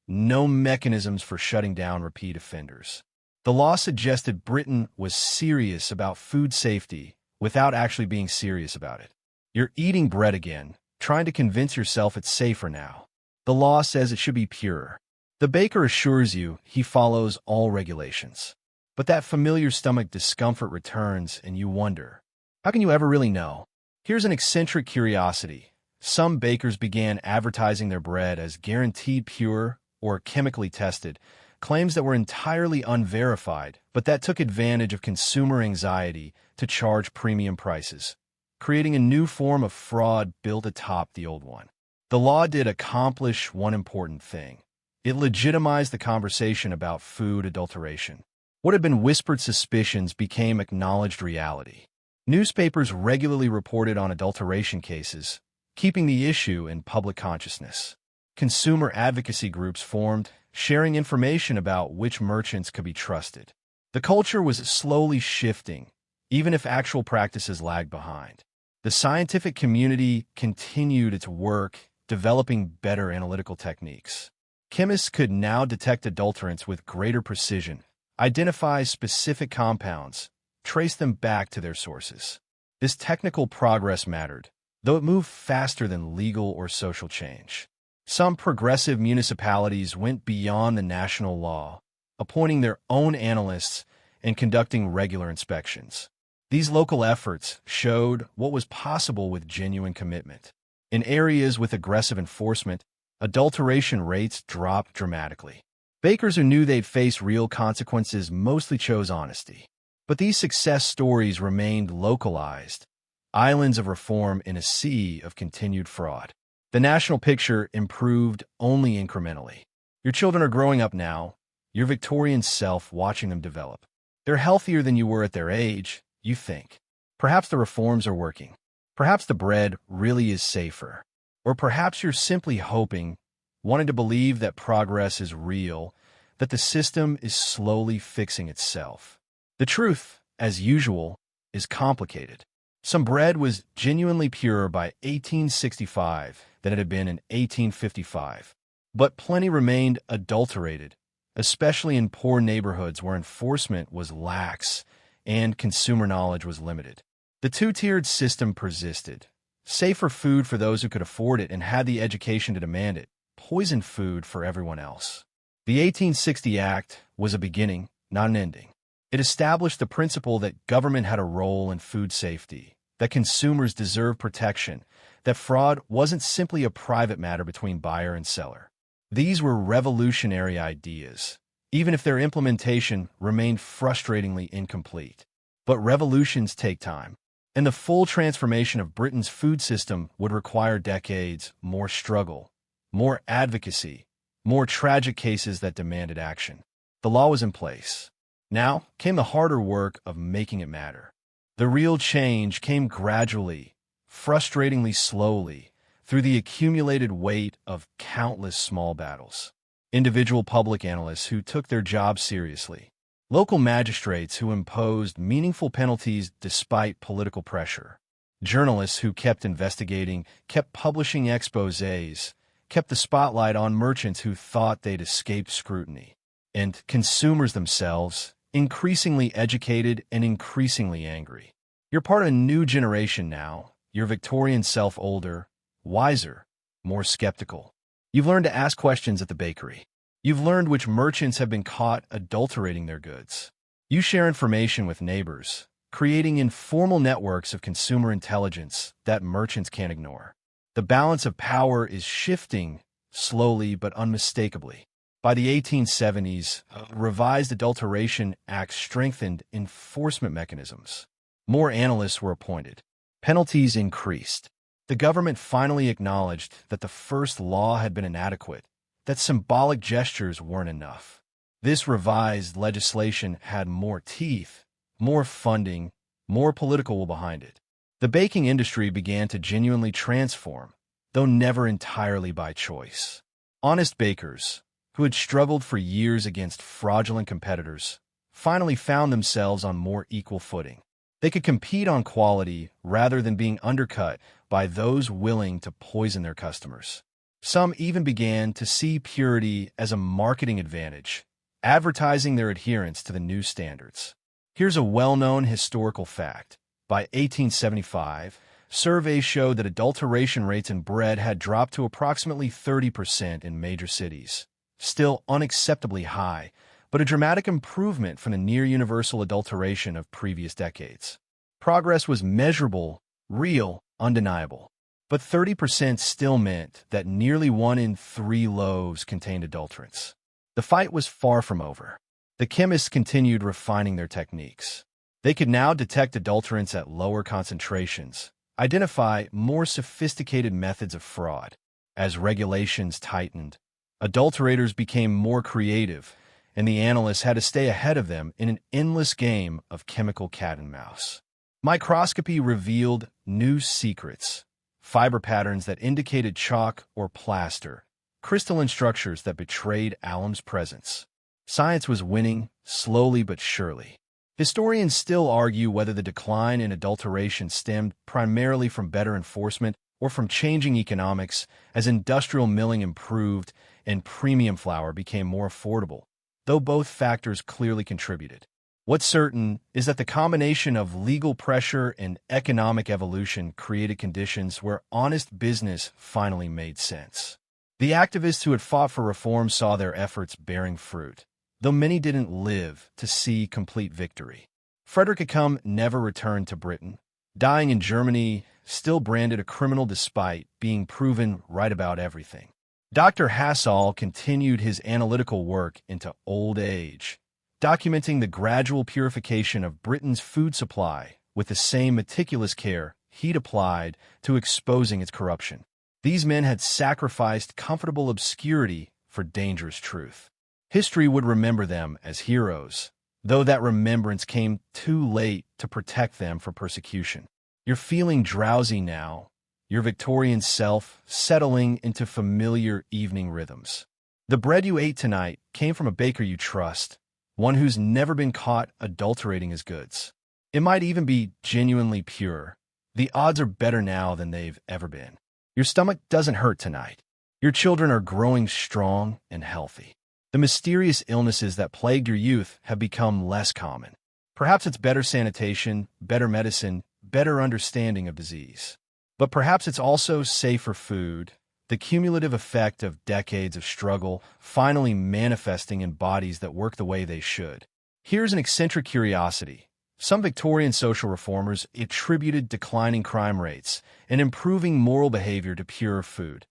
no mechanisms for shutting down repeat offenders. The law suggested Britain was serious about food safety without actually being serious about it. You're eating bread again, trying to convince yourself it's safer now. The law says it should be purer. The baker assures you he follows all regulations. But that familiar stomach discomfort returns and you wonder, how can you ever really know? Here's an eccentric curiosity. Some bakers began advertising their bread as guaranteed pure or chemically tested, claims that were entirely unverified, but that took advantage of consumer anxiety to charge premium prices, creating a new form of fraud built atop the old one. The law did accomplish one important thing. It legitimized the conversation about food adulteration. What had been whispered suspicions became acknowledged reality. Newspapers regularly reported on adulteration cases, keeping the issue in public consciousness. Consumer advocacy groups formed, sharing information about which merchants could be trusted. The culture was slowly shifting, even if actual practices lagged behind. The scientific community continued its work, developing better analytical techniques. Chemists could now detect adulterants with greater precision, identify specific compounds, trace them back to their sources. This technical progress mattered, though it moved faster than legal or social change. Some progressive municipalities went beyond the national law, appointing their own analysts and conducting regular inspections. These local efforts showed what was possible with genuine commitment. In areas with aggressive enforcement, adulteration rates dropped dramatically. Bakers who knew they'd face real consequences mostly chose honesty. But these success stories remained localized, islands of reform in a sea of continued fraud. The national picture improved only incrementally. Your children are growing up now, your Victorian self watching them develop. They're healthier than you were at their age, you think. Perhaps the reforms are working. Perhaps the bread really is safer. Or perhaps you're simply hoping, wanting to believe that progress is real, that the system is slowly fixing itself. The truth, as usual, is complicated. Some bread was genuinely purer by 1865 than it had been in 1855. But plenty remained adulterated, especially in poor neighborhoods where enforcement was lax and consumer knowledge was limited. The two-tiered system persisted. Safer food for those who could afford it and had the education to demand it, poisoned food for everyone else. The 1860 Act was a beginning, not an ending. It established the principle that government had a role in food safety, that consumers deserve protection, that fraud wasn't simply a private matter between buyer and seller. These were revolutionary ideas, even if their implementation remained frustratingly incomplete. But revolutions take time, and the full transformation of Britain's food system would require decades, more struggle, more advocacy, more tragic cases that demanded action. The law was in place. Now came the harder work of making it matter. The real change came gradually, frustratingly slowly, through the accumulated weight of countless small battles. Individual public analysts who took their jobs seriously. Local magistrates who imposed meaningful penalties despite political pressure. Journalists who kept investigating, kept publishing exposés, kept the spotlight on merchants who thought they'd escaped scrutiny. And consumers themselves, increasingly educated and increasingly angry. You're part of a new generation now, your Victorian self older, wiser, more skeptical. You've learned to ask questions at the bakery. You've learned which merchants have been caught adulterating their goods. You share information with neighbors, creating informal networks of consumer intelligence that merchants can't ignore. The balance of power is shifting, slowly but unmistakably. By the 1870s, revised Adulteration Act strengthened enforcement mechanisms. More analysts were appointed. Penalties increased. The government finally acknowledged that the first law had been inadequate, that symbolic gestures weren't enough. This revised legislation had more teeth, more funding, more political will behind it. The baking industry began to genuinely transform, though never entirely by choice. Honest bakers, who had struggled for years against fraudulent competitors, finally found themselves on more equal footing. They could compete on quality rather than being undercut by those willing to poison their customers. Some even began to see purity as a marketing advantage, advertising their adherence to the new standards. Here's a well-known historical fact. By 1875, surveys showed that adulteration rates in bread had dropped to approximately 30% in major cities. Still unacceptably high, but a dramatic improvement from the near-universal adulteration of previous decades. Progress was measurable, real, undeniable. But 30% still meant that nearly 1 in 3 loaves contained adulterants. The fight was far from over. The chemists continued refining their techniques. They could now detect adulterants at lower concentrations, identify more sophisticated methods of fraud. As regulations tightened, adulterators became more creative, and the analysts had to stay ahead of them in an endless game of chemical cat and mouse. Microscopy revealed new secrets, fiber patterns that indicated chalk or plaster, crystalline structures that betrayed alum's presence. Science was winning, slowly but surely. Historians still argue whether the decline in adulteration stemmed primarily from better enforcement or from changing economics as industrial milling improved and premium flour became more affordable, though both factors clearly contributed. What's certain is that the combination of legal pressure and economic evolution created conditions where honest business finally made sense. The activists who had fought for reform saw their efforts bearing fruit, though many didn't live to see complete victory. Frederick Acum never returned to Britain, dying in Germany, still branded a criminal despite being proven right about everything. Dr. Hassall continued his analytical work into old age, documenting the gradual purification of Britain's food supply with the same meticulous care he'd applied to exposing its corruption. These men had sacrificed comfortable obscurity for dangerous truth. History would remember them as heroes, though that remembrance came too late to protect them from persecution. You're feeling drowsy now, your Victorian self settling into familiar evening rhythms. The bread you ate tonight came from a baker you trust, one who's never been caught adulterating his goods. It might even be genuinely pure. The odds are better now than they've ever been. Your stomach doesn't hurt tonight. Your children are growing strong and healthy. The mysterious illnesses that plagued your youth have become less common. Perhaps it's better sanitation, better medicine, better understanding of disease. But perhaps it's also safer food, the cumulative effect of decades of struggle finally manifesting in bodies that work the way they should. Here's an eccentric curiosity. Some Victorian social reformers attributed declining crime rates and improving moral behavior to purer food,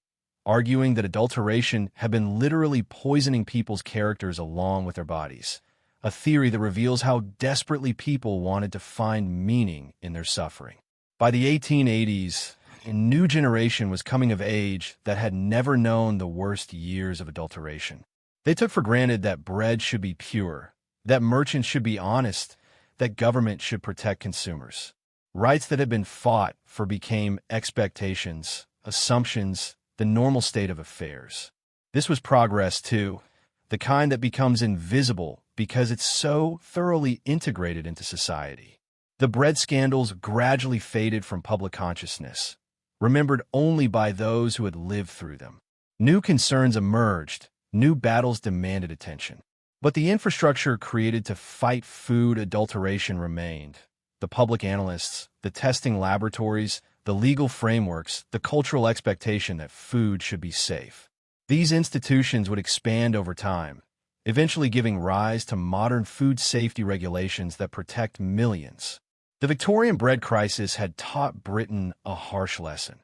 arguing that adulteration had been literally poisoning people's characters along with their bodies, a theory that reveals how desperately people wanted to find meaning in their suffering. By the 1880s, a new generation was coming of age that had never known the worst years of adulteration. They took for granted that bread should be pure, that merchants should be honest, that government should protect consumers. Rights that had been fought for became expectations, assumptions, the normal state of affairs. This was progress, too, the kind that becomes invisible because it's so thoroughly integrated into society. The bread scandals gradually faded from public consciousness, remembered only by those who had lived through them. New concerns emerged, new battles demanded attention. But the infrastructure created to fight food adulteration remained. The public analysts, the testing laboratories, the legal frameworks, the cultural expectation that food should be safe. These institutions would expand over time, eventually giving rise to modern food safety regulations that protect millions. The Victorian bread crisis had taught Britain a harsh lesson: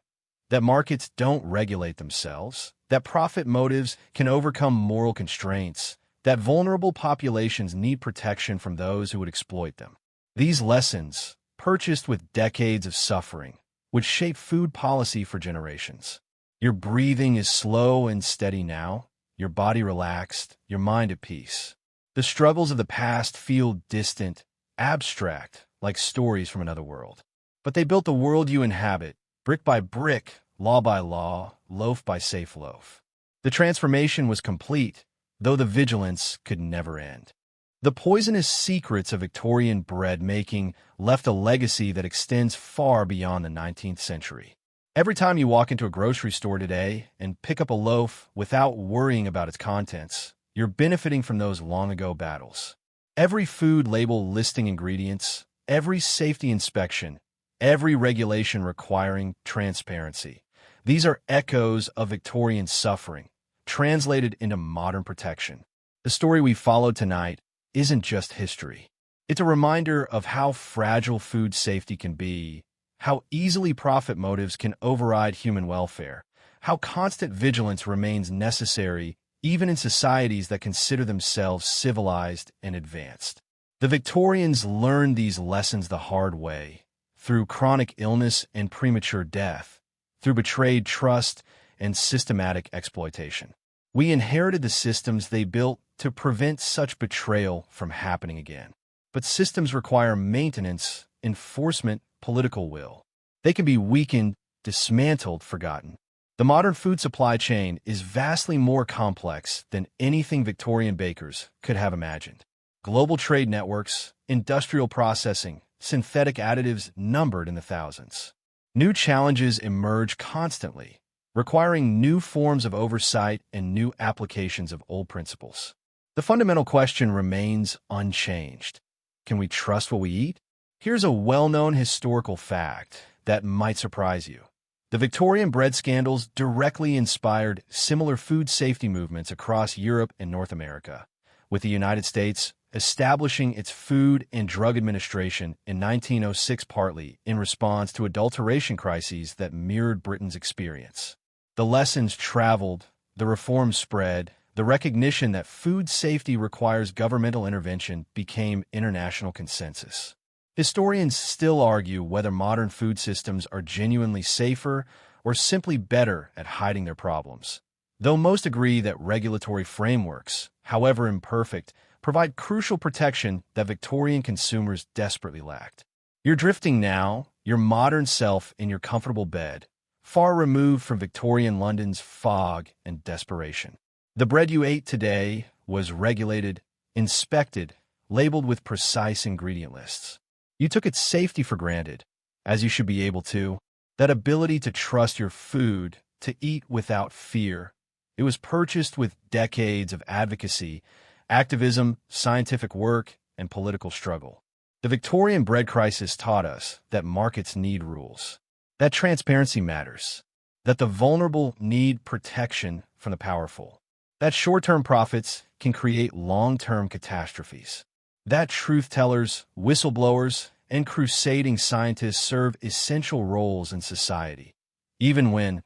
that markets don't regulate themselves, that profit motives can overcome moral constraints, that vulnerable populations need protection from those who would exploit them. These lessons, purchased with decades of suffering, would shape food policy for generations. Your breathing is slow and steady now, your body relaxed, your mind at peace. The struggles of the past feel distant, abstract, like stories from another world. But they built the world you inhabit, brick by brick, law by law, loaf by safe loaf. The transformation was complete, though the vigilance could never end. The poisonous secrets of Victorian bread making left a legacy that extends far beyond the 19th century. Every time you walk into a grocery store today and pick up a loaf without worrying about its contents, you're benefiting from those long-ago battles. Every food label listing ingredients, every safety inspection, every regulation requiring transparency. These are echoes of Victorian suffering, translated into modern protection. The story we followed tonight isn't just history. It's a reminder of how fragile food safety can be, how easily profit motives can override human welfare, how constant vigilance remains necessary even in societies that consider themselves civilized and advanced. The Victorians learned these lessons the hard way, through chronic illness and premature death, through betrayed trust and systematic exploitation. We inherited the systems they built to prevent such betrayal from happening again. But systems require maintenance, enforcement, political will. They can be weakened, dismantled, forgotten. The modern food supply chain is vastly more complex than anything Victorian bakers could have imagined. Global trade networks, industrial processing, synthetic additives numbered in the thousands. New challenges emerge constantly, requiring new forms of oversight and new applications of old principles. The fundamental question remains unchanged. Can we trust what we eat? Here's a well-known historical fact that might surprise you. The Victorian bread scandals directly inspired similar food safety movements across Europe and North America, with the United States establishing its Food and Drug Administration in 1906 partly in response to adulteration crises that mirrored Britain's experience. The lessons traveled, the reforms spread, the recognition that food safety requires governmental intervention became international consensus. Historians still argue whether modern food systems are genuinely safer or simply better at hiding their problems, though most agree that regulatory frameworks, however imperfect, provide crucial protection that Victorian consumers desperately lacked. You're drifting now, your modern self in your comfortable bed, far removed from Victorian London's fog and desperation. The bread you ate today was regulated, inspected, labeled with precise ingredient lists. You took its safety for granted, as you should be able to. That ability to trust your food, to eat without fear. It was purchased with decades of advocacy, activism, scientific work, and political struggle. The Victorian bread crisis taught us that markets need rules, that transparency matters, that the vulnerable need protection from the powerful, that short-term profits can create long-term catastrophes. That truth-tellers, whistleblowers, and crusading scientists serve essential roles in society, even when,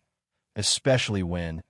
especially when,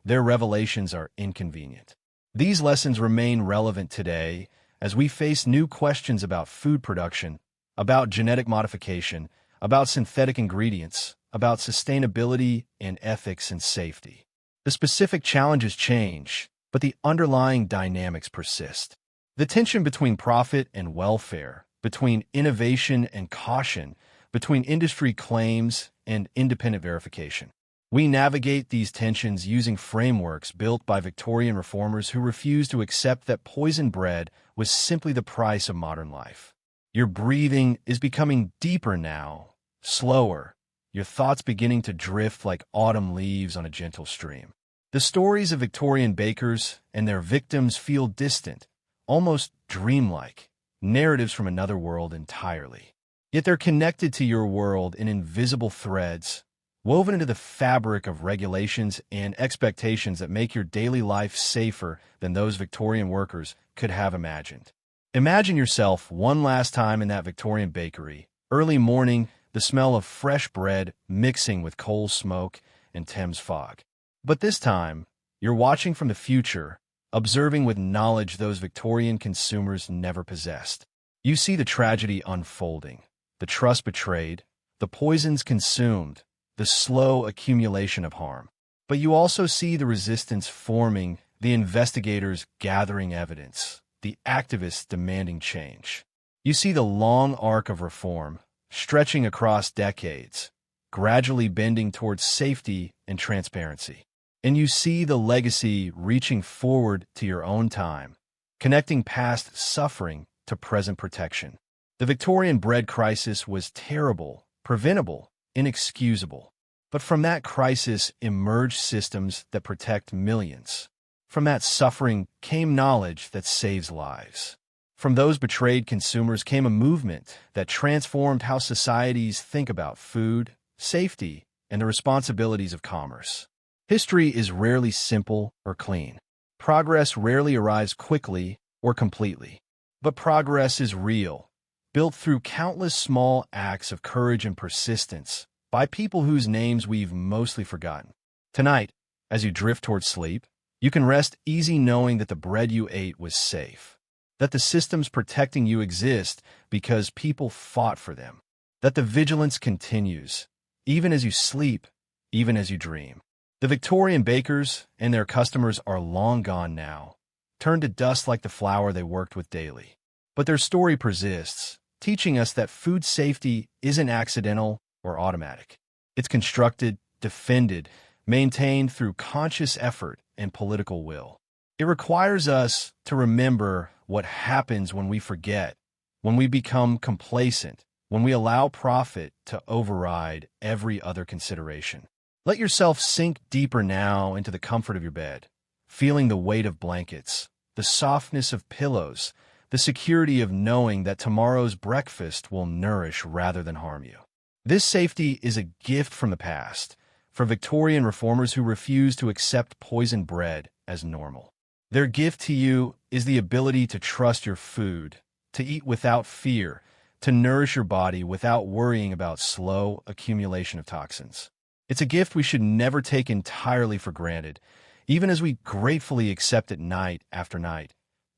their revelations are inconvenient. These lessons remain relevant today as we face new questions about food production, about genetic modification, about synthetic ingredients, about sustainability and ethics and safety. The specific challenges change, but the underlying dynamics persist. The tension between profit and welfare, between innovation and caution, between industry claims and independent verification. We navigate these tensions using frameworks built by Victorian reformers who refused to accept that poisoned bread was simply the price of modern life. Your breathing is becoming deeper now, slower, your thoughts beginning to drift like autumn leaves on a gentle stream. The stories of Victorian bakers and their victims feel distant, almost dreamlike, narratives from another world entirely. Yet they're connected to your world in invisible threads, woven into the fabric of regulations and expectations that make your daily life safer than those Victorian workers could have imagined. Imagine yourself one last time in that Victorian bakery, early morning, the smell of fresh bread mixing with coal smoke and Thames fog. But this time, you're watching from the future, observing with knowledge those Victorian consumers never possessed. You see the tragedy unfolding, the trust betrayed, the poisons consumed, the slow accumulation of harm. But you also see the resistance forming, the investigators gathering evidence, the activists demanding change. You see the long arc of reform, stretching across decades, gradually bending towards safety and transparency. And you see the legacy reaching forward to your own time, connecting past suffering to present protection. The Victorian bread crisis was terrible, preventable, inexcusable. But from that crisis emerged systems that protect millions. From that suffering came knowledge that saves lives. From those betrayed consumers came a movement that transformed how societies think about food, safety, and the responsibilities of commerce. History is rarely simple or clean. Progress rarely arrives quickly or completely. But progress is real, built through countless small acts of courage and persistence by people whose names we've mostly forgotten. Tonight, as you drift towards sleep, you can rest easy knowing that the bread you ate was safe, that the systems protecting you exist because people fought for them, that the vigilance continues, even as you sleep, even as you dream. The Victorian bakers and their customers are long gone now, turned to dust like the flour they worked with daily. But their story persists, teaching us that food safety isn't accidental or automatic. It's constructed, defended, maintained through conscious effort and political will. It requires us to remember what happens when we forget, when we become complacent, when we allow profit to override every other consideration. Let yourself sink deeper now into the comfort of your bed, feeling the weight of blankets, the softness of pillows, the security of knowing that tomorrow's breakfast will nourish rather than harm you. This safety is a gift from the past, for Victorian reformers who refuse to accept poisoned bread as normal. Their gift to you is the ability to trust your food, to eat without fear, to nourish your body without worrying about slow accumulation of toxins. It's a gift we should never take entirely for granted, even as we gratefully accept it night after night,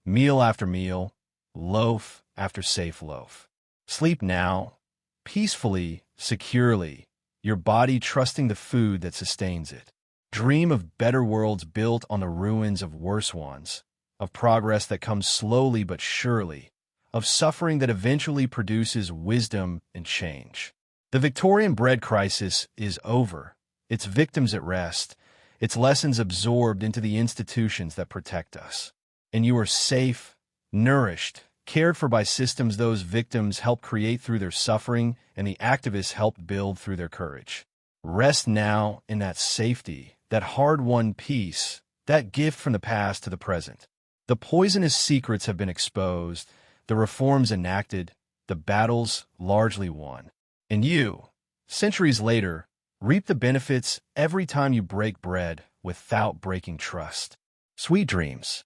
meal after meal, loaf after safe loaf. Sleep now, peacefully, securely, your body trusting the food that sustains it. Dream of better worlds built on the ruins of worse ones, of progress that comes slowly but surely, of suffering that eventually produces wisdom and change. The Victorian bread crisis is over, its victims at rest, its lessons absorbed into the institutions that protect us. And you are safe, nourished, cared for by systems those victims helped create through their suffering and the activists helped build through their courage. Rest now in that safety, that hard-won peace, that gift from the past to the present. The poisonous secrets have been exposed, the reforms enacted, the battles largely won. And you, centuries later, reap the benefits every time you break bread without breaking trust. Sweet dreams.